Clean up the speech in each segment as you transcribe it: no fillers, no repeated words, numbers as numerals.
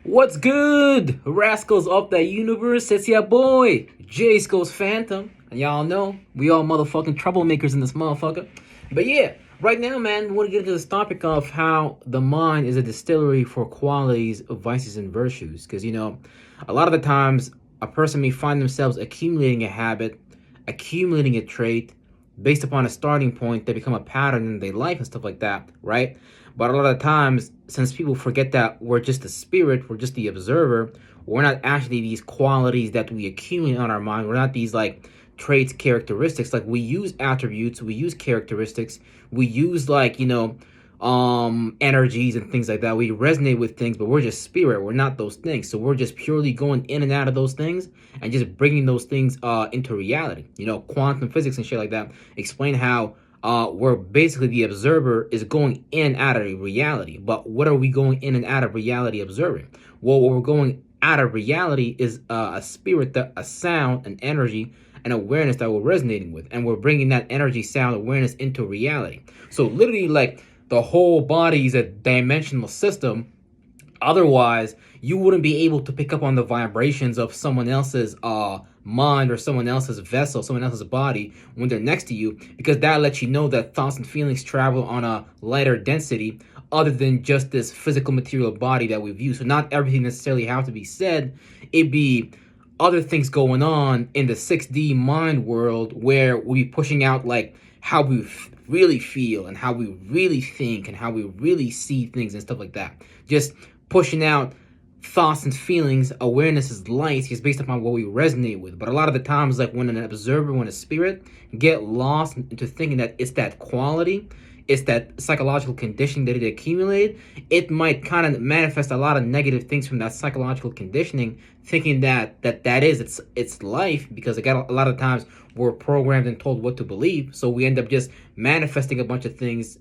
What's good, rascals of the universe? It's your boy, J Skulls Phantom. And y'all know, we all motherfucking troublemakers in this motherfucker. But yeah, right now, man, we want to get into this topic of how the mind is a distillery for qualities, vices, and virtues. Because, a lot of the times, a person may find themselves accumulating a habit, accumulating a trait, based upon a starting point, they become a pattern in their life and stuff like that, right? But a lot of times, since people forget that we're just the spirit, we're just the observer, we're not actually these qualities that we accumulate on our mind. We're not these like traits, characteristics. Like we use attributes, we use characteristics, we use energies and things like that. We resonate with things, but we're just spirit. We're not those things. So we're just purely going in and out of those things and just bringing those things into reality. Quantum physics and shit like that explain how where basically the observer is going in and out of reality. But what are we going in and out of reality observing? Well, what we're going out of reality is a spirit, a sound, an energy, an awareness that we're resonating with. And we're bringing that energy, sound, awareness into reality. So literally, like, the whole body is a dimensional system. Otherwise, you wouldn't be able to pick up on the vibrations of someone else's mind or someone else's vessel, someone else's body when they're next to you, because that lets you know that thoughts and feelings travel on a lighter density other than just this physical material body that we view. So not everything necessarily have to be said. It'd be other things going on in the 6D mind world where we be pushing out like how we really feel and how we really think and how we really see things and stuff like that. Just pushing out thoughts and feelings, awareness is light, is based upon what we resonate with. But a lot of the times, like when an observer, when a spirit get lost into thinking that it's that quality, it's that psychological conditioning that it accumulated, it might kind of manifest a lot of negative things from that psychological conditioning, thinking that is its life, because again, a lot of times we're programmed and told what to believe, so we end up just manifesting a bunch of things,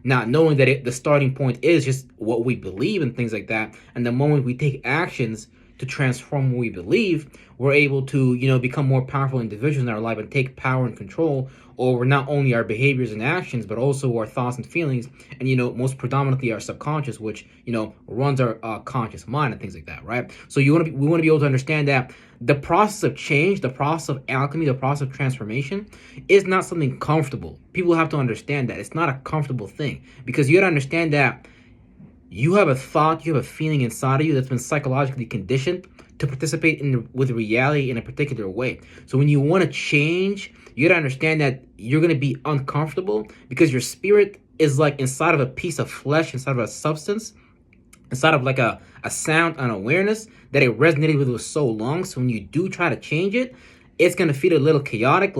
not knowing that the starting point is just what we believe and things like that. And the moment we take actions to transform what we believe, we're able to, become more powerful individuals in our life and take power and control over not only our behaviors and actions, but also our thoughts and feelings, and, most predominantly our subconscious, which, runs our conscious mind and things like that, right? So we want to be able to understand that the process of change, the process of alchemy, the process of transformation is not something comfortable. People have to understand that. It's not a comfortable thing, because you got to understand that you have a thought, you have a feeling inside of you that's been psychologically conditioned to participate with reality in a particular way. So when you want to change, you got to understand that you're going to be uncomfortable, because your spirit is like inside of a piece of flesh, inside of a substance, inside of like a sound, an awareness that it resonated with for so long. So when you do try to change it, it's going to feel a little chaotic,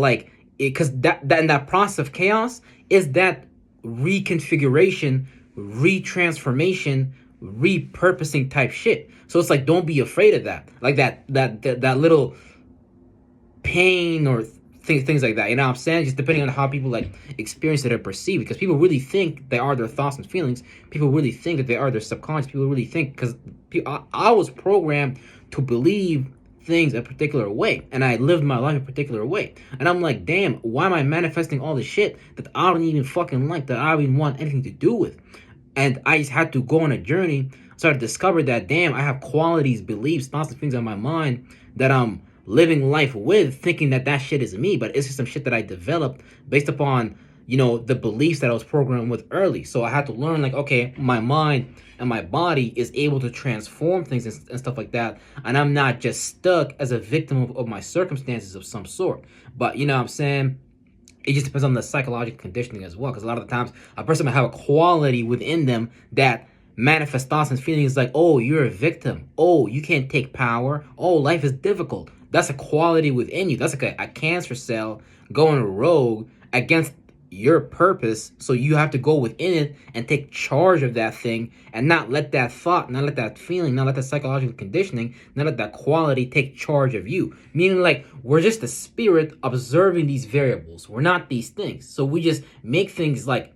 because that process of chaos is that reconfiguration, retransformation, repurposing type shit. So it's like, don't be afraid of that. Like that little pain or things like that. You know what I'm saying? Just depending on how people like experience it or perceive it. Because people really think they are their thoughts and feelings. People really think that they are their subconscious. People really think, because I was programmed to believe things a particular way, and I lived my life a particular way, and I'm like, damn, why am I manifesting all this shit that I don't even fucking like, that I don't even want anything to do with? And I just had to go on a journey, started to discover that, damn, I have qualities, beliefs, thoughts, and things on my mind that I'm living life with, thinking that shit is me, but it's just some shit that I developed based upon, the beliefs that I was programmed with early. So I had to learn, like, okay, my mind and my body is able to transform things and stuff like that, and I'm not just stuck as a victim of my circumstances of some sort. But, you know what I'm saying? It just depends on the psychological conditioning as well, because a lot of the times a person might have a quality within them that manifest thoughts and feelings like, oh, you're a victim, oh, you can't take power, oh, life is difficult. That's a quality within you. That's like a cancer cell going rogue against your purpose. So you have to go within it and take charge of that thing, and not let that thought, not let that feeling, not let that psychological conditioning, not let that quality take charge of you. Meaning, like, we're just the spirit observing these variables. We're not these things. So we just make things like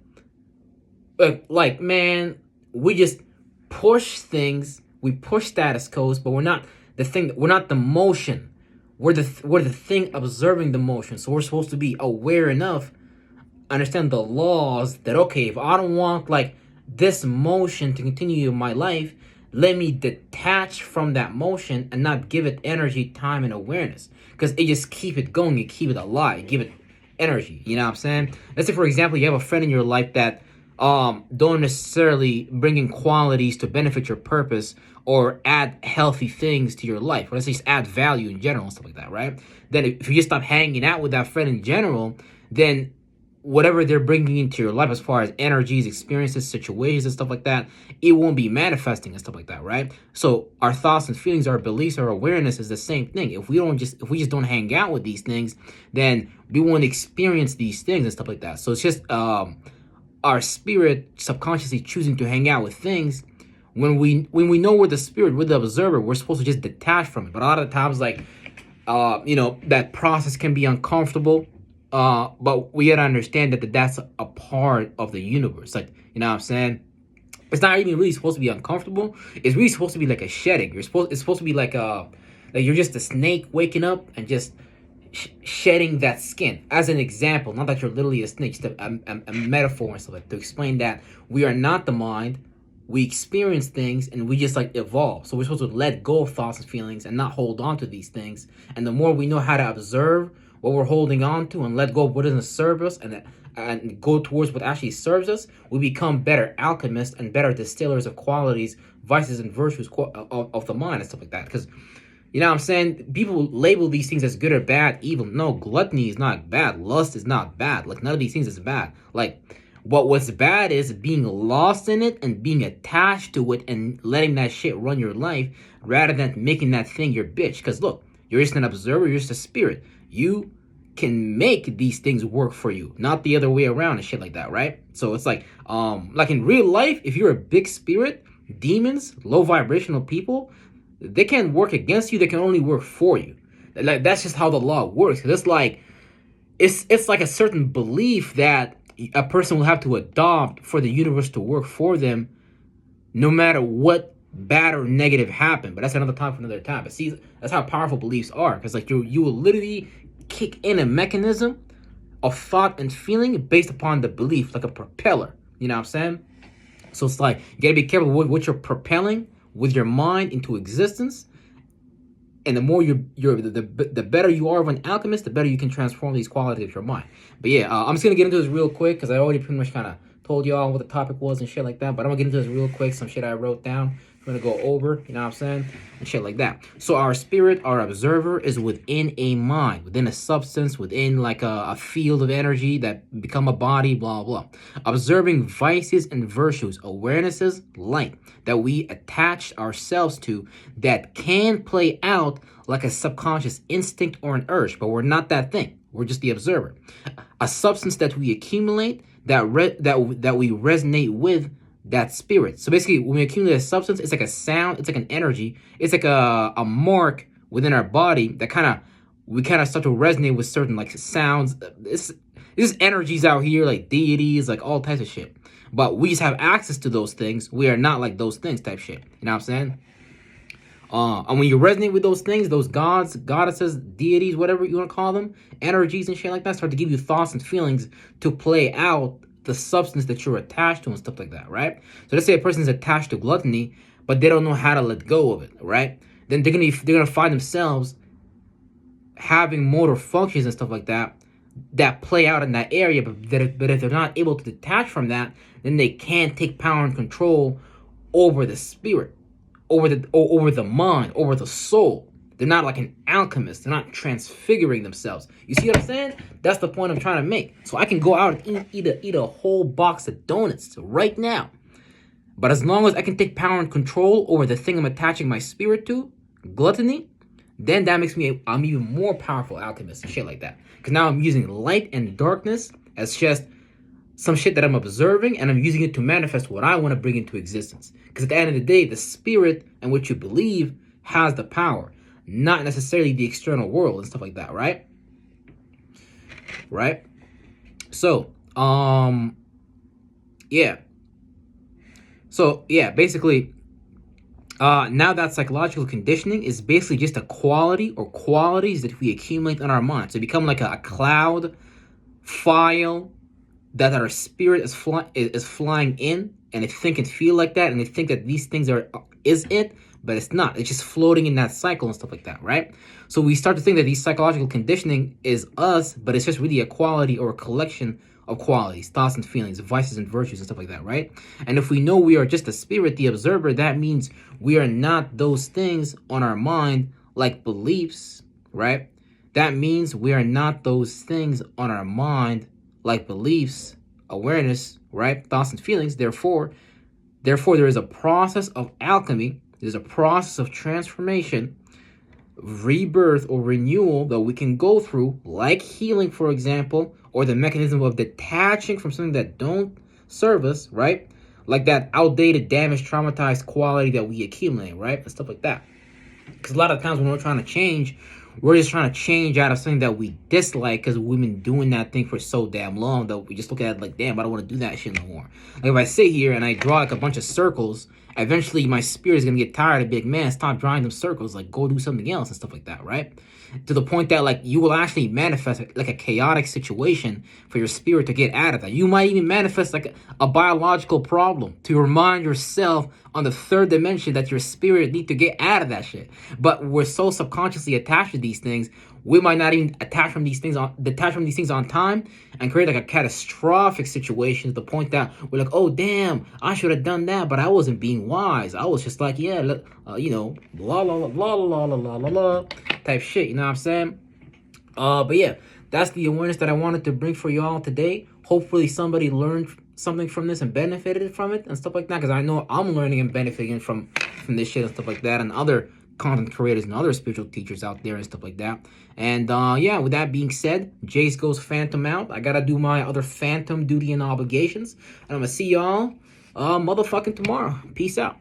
man, we just push things. We push status quos, but we're not the thing. We're not the motion. We're the thing observing the motion. So we're supposed to be aware enough, understand the laws, that okay, if I don't want like this motion to continue in my life, let me detach from that motion and not give it energy, time, and awareness. Because it just keep it going, you keep it alive, give it energy. You know what I'm saying? Let's say, for example, you have a friend in your life that don't necessarily bring in qualities to benefit your purpose or add healthy things to your life. Or let's just add value in general and stuff like that, right? Then if you just stop hanging out with that friend in general, then whatever they're bringing into your life as far as energies, experiences, situations, and stuff like that, it won't be manifesting and stuff like that, right? So our thoughts and feelings, our beliefs, our awareness is the same thing. If we just don't hang out with these things, then we won't experience these things and stuff like that. So it's just our spirit subconsciously choosing to hang out with things. When we know we're the spirit, we're the observer, we're supposed to just detach from it. But a lot of the times, like that process can be uncomfortable. But we gotta understand that that's a part of the universe. Like, you know what I'm saying? It's not even really supposed to be uncomfortable. It's really supposed to be like a shedding. It's supposed to be like you're just a snake waking up and just shedding that skin. As an example, not that you're literally a snake, just a metaphor and stuff like to explain that we are not the mind. We experience things and we just like evolve. So we're supposed to let go of thoughts and feelings and not hold on to these things. And the more we know how to observe what we're holding on to and let go of what doesn't serve us and go towards what actually serves us, we become better alchemists and better distillers of qualities, vices, and virtues of the mind and stuff like that. Because, you know what I'm saying? People label these things as good or bad, evil. No, gluttony is not bad. Lust is not bad. Like, none of these things is bad. Like, what's bad is being lost in it and being attached to it and letting that shit run your life rather than making that thing your bitch. Because, look, you're just an observer. You're just a spirit. You can make these things work for you, not the other way around and shit like that, right? So it's like in real life, if you're a big spirit, demons, low vibrational people, they can't work against you. They can only work for you. Like, that's just how the law works. It's like it's like a certain belief that a person will have to adopt for the universe to work for them, no matter what bad or negative happen. But that's another time for another time. But see, that's how powerful beliefs are. Because like you will literally kick in a mechanism of thought and feeling based upon the belief, like a propeller. You know what I'm saying? So it's like you gotta be careful with what you're propelling with your mind into existence. And the more the better you are of an alchemist, the better you can transform these qualities of your mind. But yeah, I'm just gonna get into this real quick because I already pretty much kind of told y'all what the topic was and shit like that. But I'm gonna get into this real quick. Some shit I wrote down. I'm gonna go over, you know what I'm saying, and shit like that. So our spirit, our observer, is within a mind, within a substance, within like a field of energy that become a body, blah blah. Observing vices and virtues, awarenesses, light that we attach ourselves to that can play out like a subconscious instinct or an urge, but we're not that thing. We're just the observer. A substance that we accumulate that we resonate with that spirit. So basically, when we accumulate a substance, it's like a sound, it's like an energy, it's like a mark within our body that we start to resonate with certain like sounds. This energies out here, like deities, like all types of shit. But we just have access to those things. We are not like those things type shit. You know what I'm saying? And when you resonate with those things, those gods, goddesses, deities, whatever you want to call them, energies and shit like that, start to give you thoughts and feelings to play out the substance that you're attached to and stuff like that, right? So let's say a person's attached to gluttony, but they don't know how to let go of it, right? Then they're gonna find themselves having motor functions and stuff like that play out in that area. But if they're not able to detach from that, then they can't take power and control over the spirit, over the mind, over the soul. They're not like an alchemist. They're not transfiguring themselves. You see what I'm saying? That's the point I'm trying to make. So I can go out and eat a whole box of donuts right now. But as long as I can take power and control over the thing I'm attaching my spirit to, gluttony, then that makes me I'm even more powerful alchemist and shit like that. Because now I'm using light and darkness as just some shit that I'm observing, and I'm using it to manifest what I want to bring into existence. Because at the end of the day, the spirit and what you believe has the power, not necessarily the external world and stuff like that, right? Right? So, yeah. So, yeah, basically, now that psychological conditioning is basically just a quality or qualities that we accumulate in our minds. So become like a cloud file that our spirit is flying in, and they think and feel like that, and they think that these things is it, but it's not. It's just floating in that cycle and stuff like that, right? So we start to think that these psychological conditioning is us, but it's just really a quality or a collection of qualities, thoughts and feelings, vices and virtues and stuff like that, right? And if we know we are just a spirit, the observer, that means we are not those things on our mind like beliefs, right? That means we are not those things on our mind like beliefs, awareness, right? Thoughts and feelings. Therefore, there is a process of alchemy. There's a process of transformation, rebirth or renewal that we can go through, like healing, for example, or the mechanism of detaching from something that don't serve us, right? Like that outdated, damaged, traumatized quality that we accumulate, right? And stuff like that. Because a lot of times when we're trying to change, we're just trying to change out of something that we dislike because we've been doing that thing for so damn long that we just look at it like, damn, I don't want to do that shit no more. Like if I sit here and I draw like a bunch of circles, eventually my spirit is going to get tired of being like, man, stop drawing them circles. Like go do something else and stuff like that, right? To the point that like you will actually manifest like a chaotic situation for your spirit to get out of that. You might even manifest like a biological problem to remind yourself on the third dimension that your spirit need to get out of that shit. But we're so subconsciously attached to these things, we might not even detach from these things on time and create like a catastrophic situation to the point that we're like, oh damn, I should have done that, but I wasn't being wise. I was just like, yeah, you know, blah blah blah blah blah blah blah blah type shit. You know what I'm saying? But yeah, that's the awareness that I wanted to bring for y'all today. Hopefully somebody learned something from this and benefited from it and stuff like that, because I know I'm learning and benefiting from this shit and stuff like that, and other content creators and other spiritual teachers out there and stuff like that. And yeah, with that being said, Jace goes phantom out. I gotta do my other phantom duty and obligations, and I'm gonna see y'all motherfucking tomorrow. Peace out.